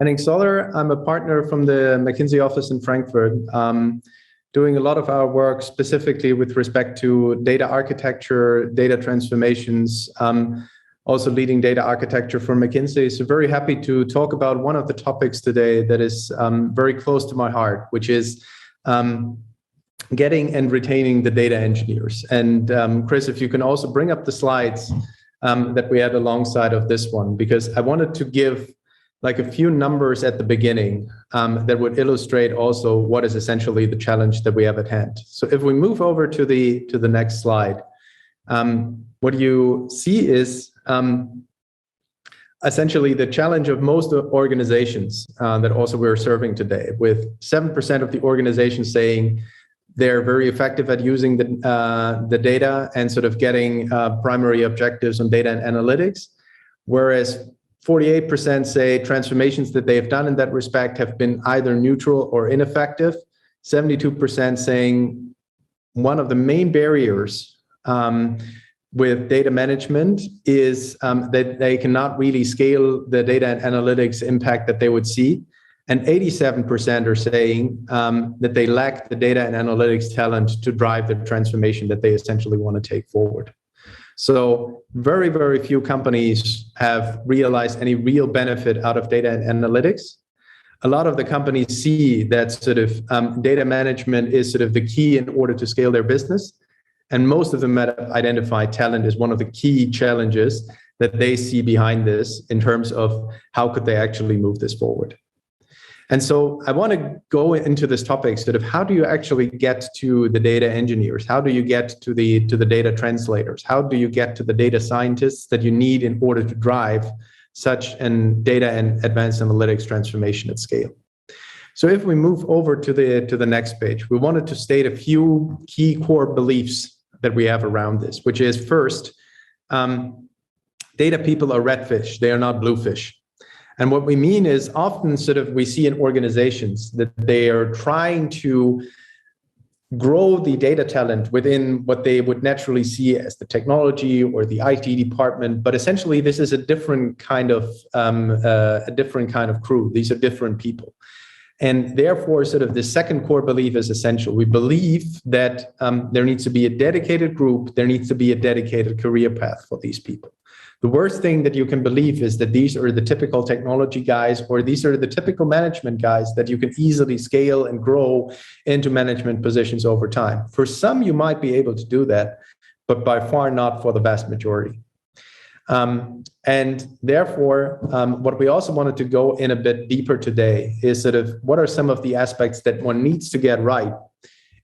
Henning Soller. I'm a partner from the McKinsey office in Frankfurt, doing a lot of our work specifically with respect to data architecture, data transformations, also leading data architecture for McKinsey. So very happy to talk about one of the topics today that is very close to my heart, which is getting and retaining the data engineers. And Chris, if you can also bring up the slides that we had alongside of this one, because I wanted to give like a few numbers at the beginning that would illustrate also what is essentially the challenge that we have at hand. So if we move over to the next slide, what you see is essentially the challenge of most organizations that also we're serving today, with 7% of the organizations saying they're very effective at using the data and sort of getting primary objectives on data and analytics, whereas 48% say transformations that they have done in that respect have been either neutral or ineffective. 72% saying one of the main barriers with data management is that they cannot really scale the data and analytics impact that they would see. And 87% are saying that they lack the data and analytics talent to drive the transformation that they essentially want to take forward. So very, very few companies have realized any real benefit out of data and analytics. A lot of the companies see that sort of data management is sort of the key in order to scale their business. And most of them have identified talent as one of the key challenges that they see behind this in terms of how could they actually move this forward. And so I want to go into this topic, sort of how do you actually get to the data engineers? How do you get to the data translators? How do you get to the data scientists that you need in order to drive such an data and advanced analytics transformation at scale? So if we move over to the next page, we wanted to state a few key core beliefs that we have around this, which is first, data people are red fish, they are not blue fish. And what we mean is often sort of we see in organizations that they are trying to grow the data talent within what they would naturally see as the technology or the IT department. But essentially, this is a different kind of crew. These are different people. And therefore, sort of the second core belief is essential. We believe that there needs to be a dedicated group, there needs to be a dedicated career path for these people. The worst thing that you can believe is that these are the typical technology guys, or these are the typical management guys that you can easily scale and grow into management positions over time. For some, you might be able to do that, but by far not for the vast majority. And therefore, what we also wanted to go in a bit deeper today is sort of what are some of the aspects that one needs to get right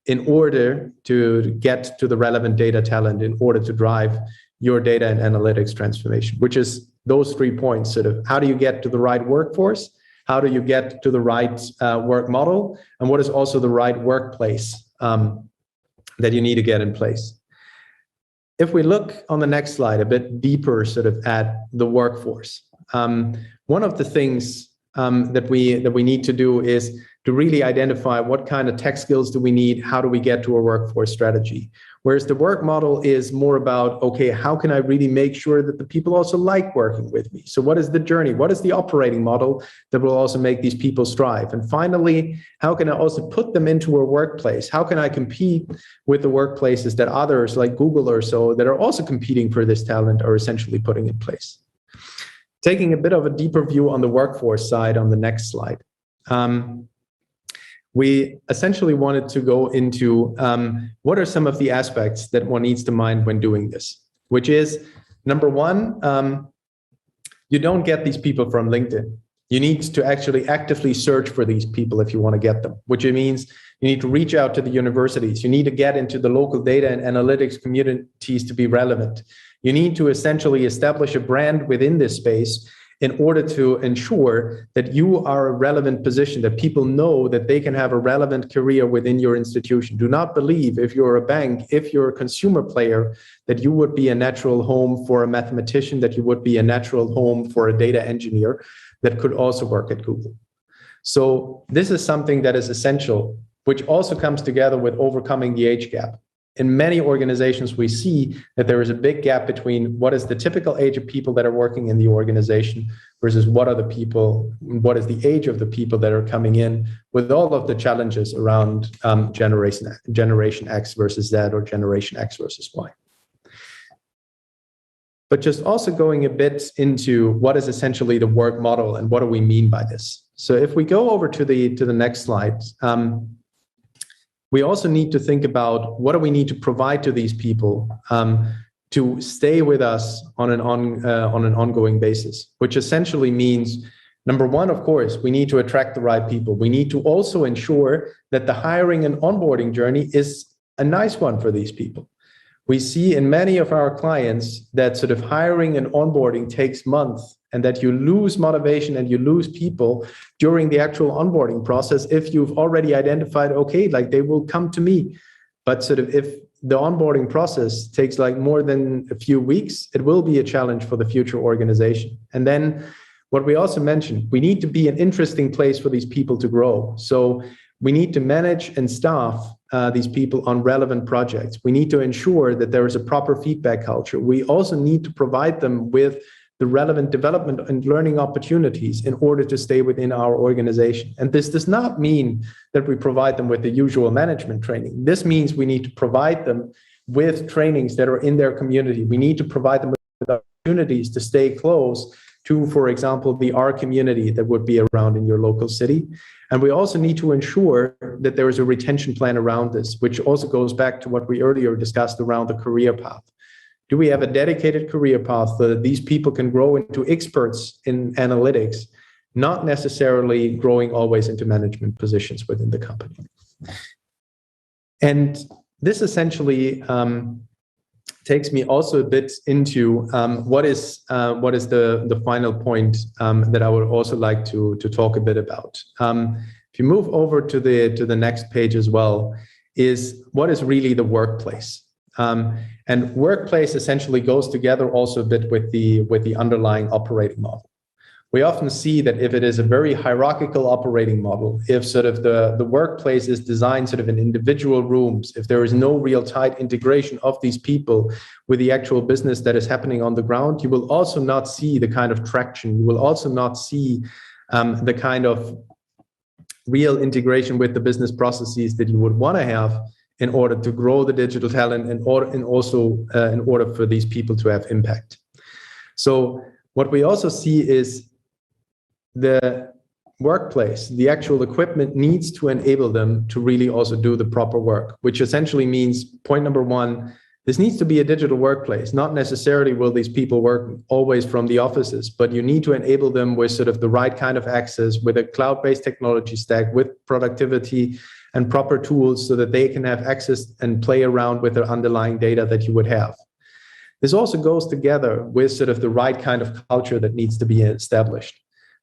in order to get to the relevant data talent, in order to drive your data and analytics transformation, which is those 3 points, sort of how do you get to the right workforce? How do you get to the right work model? And what is also the right workplace that you need to get in place? If we look on the next slide a bit deeper sort of at the workforce, one of the things that we need to do is to really identify what kind of tech skills do we need, how do we get to a workforce strategy. Whereas the work model is more about, okay, how can I really make sure that the people also like working with me? So what is the journey? What is the operating model that will also make these people strive? And finally, how can I also put them into a workplace? How can I compete with the workplaces that others like Google or so that are also competing for this talent are essentially putting in place? Taking a bit of a deeper view on the workforce side on the next slide. We essentially wanted to go into what are some of the aspects that one needs to mind when doing this, which is, number one, you don't get these people from LinkedIn. You need to actually actively search for these people if you want to get them, which means you need to reach out to the universities. You need to get into the local data and analytics communities to be relevant. You need to essentially establish a brand within this space in order to ensure that you are a relevant position, that people know that they can have a relevant career within your institution. Do not believe, if you're a bank, if you're a consumer player, that you would be a natural home for a mathematician, that you would be a natural home for a data engineer that could also work at Google. So this is something that is essential, which also comes together with overcoming the age gap. in many organizations, we see that there is a big gap between what is the typical age of people that are working in the organization versus what is the age of the people that are coming in, with all of the challenges around Generation X versus Z, or Generation X versus Y. But just also going a bit into what is essentially the work model and what do we mean by this. So if we go over to the next slide, we also need to think about what do we need to provide to these people to stay with us on an ongoing basis, which essentially means, number one, of course, we need to attract the right people. We need to also ensure that the hiring and onboarding journey is a nice one for these people. We see in many of our clients that sort of hiring and onboarding takes months, and that you lose motivation and you lose people during the actual onboarding process if you've already identified, okay, like they will come to me. But sort of if the onboarding process takes like more than a few weeks, it will be a challenge for the future organization. And then what we also mentioned, we need to be an interesting place for these people to grow. So we need to manage and staff these people on relevant projects. We need to ensure that there is a proper feedback culture. We also need to provide them with the relevant development and learning opportunities in order to stay within our organization. And this does not mean that we provide them with the usual management training. This means we need to provide them with trainings that are in their community. We need to provide them with opportunities to stay close to, for example, the R community that would be around in your local city. And we also need to ensure that there is a retention plan around this, which also goes back to what we earlier discussed around the career path. Do we have a dedicated career path so that these people can grow into experts in analytics, not necessarily growing always into management positions within the company? And this essentially takes me also a bit into what is the final point that I would also like to talk a bit about. If you move over to the next page as well, is what is really the workplace. And workplace essentially goes together also a bit with the underlying operating model. We often see that if it is a very hierarchical operating model, if sort of the workplace is designed sort of in individual rooms, if there is no real tight integration of these people with the actual business that is happening on the ground, you will also not see the kind of traction. You will also not see the kind of real integration with the business processes that you would want to have in order to grow the digital talent and also in order for these people to have impact. So what we also see is the workplace, the actual equipment needs to enable them to really also do the proper work, which essentially means, point number one, this needs to be a digital workplace. Not necessarily will these people work always from the offices, but you need to enable them with sort of the right kind of access, with a cloud-based technology stack, with productivity and proper tools so that they can have access and play around with their underlying data that you would have. This also goes together with sort of the right kind of culture that needs to be established.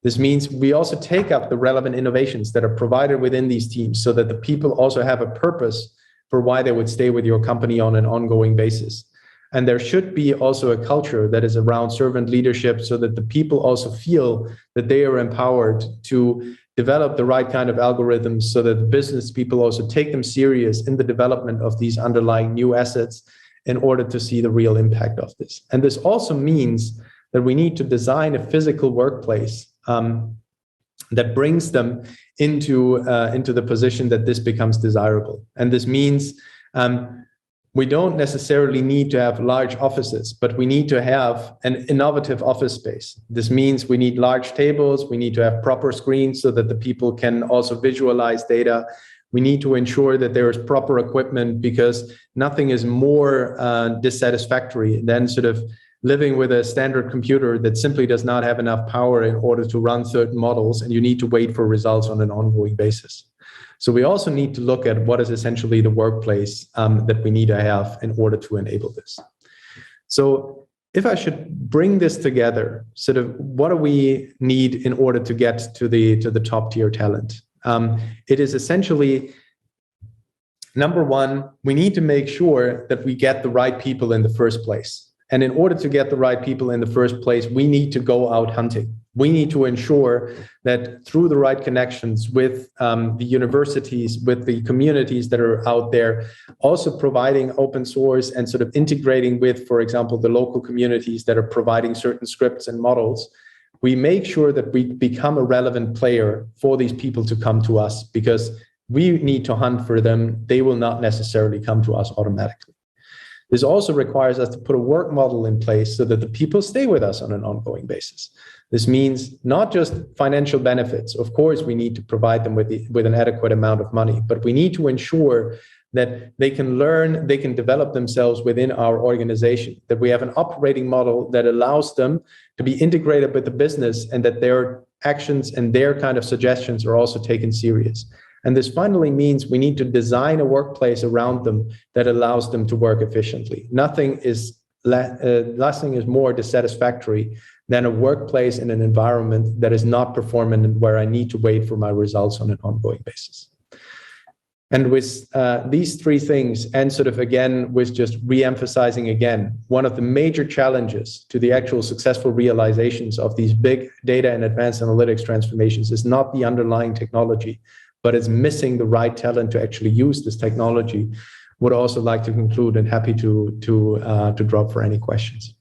This means we also take up the relevant innovations that are provided within these teams so that the people also have a purpose for why they would stay with your company on an ongoing basis. And there should be also a culture that is around servant leadership so that the people also feel that they are empowered to develop the right kind of algorithms so that the business people also take them serious in the development of these underlying new assets in order to see the real impact of this. And this also means that we need to design a physical workplace that brings them into the position that this becomes desirable. And this means we don't necessarily need to have large offices, but we need to have an innovative office space. This means we need large tables, we need to have proper screens so that the people can also visualize data. We need to ensure that there is proper equipment, because nothing is more dissatisfactory than sort of living with a standard computer that simply does not have enough power in order to run certain models, and you need to wait for results on an ongoing basis. So we also need to look at what is essentially the workplace that we need to have in order to enable this. So if I should bring this together, sort of what do we need in order to get to the top tier talent? It is essentially, number one, we need to make sure that we get the right people in the first place. And in order to get the right people in the first place, we need to go out hunting. We need to ensure that through the right connections with the universities, with the communities that are out there, also providing open source and sort of integrating with, for example, the local communities that are providing certain scripts and models, we make sure that we become a relevant player for these people to come to us, because we need to hunt for them. They will not necessarily come to us automatically. This also requires us to put a work model in place so that the people stay with us on an ongoing basis. This means not just financial benefits. Of course, we need to provide them with an adequate amount of money, but we need to ensure that they can learn, they can develop themselves within our organization, that we have an operating model that allows them to be integrated with the business, and that their actions and their kind of suggestions are also taken serious. And this finally means we need to design a workplace around them that allows them to work efficiently. Nothing is more dissatisfactory than a workplace in an environment that is not performant and where I need to wait for my results on an ongoing basis. And with these three things, and sort of again, with just re-emphasizing again, one of the major challenges to the actual successful realizations of these big data and advanced analytics transformations is not the underlying technology, but it's missing the right talent to actually use this technology. Would also like to conclude and happy to drop for any questions.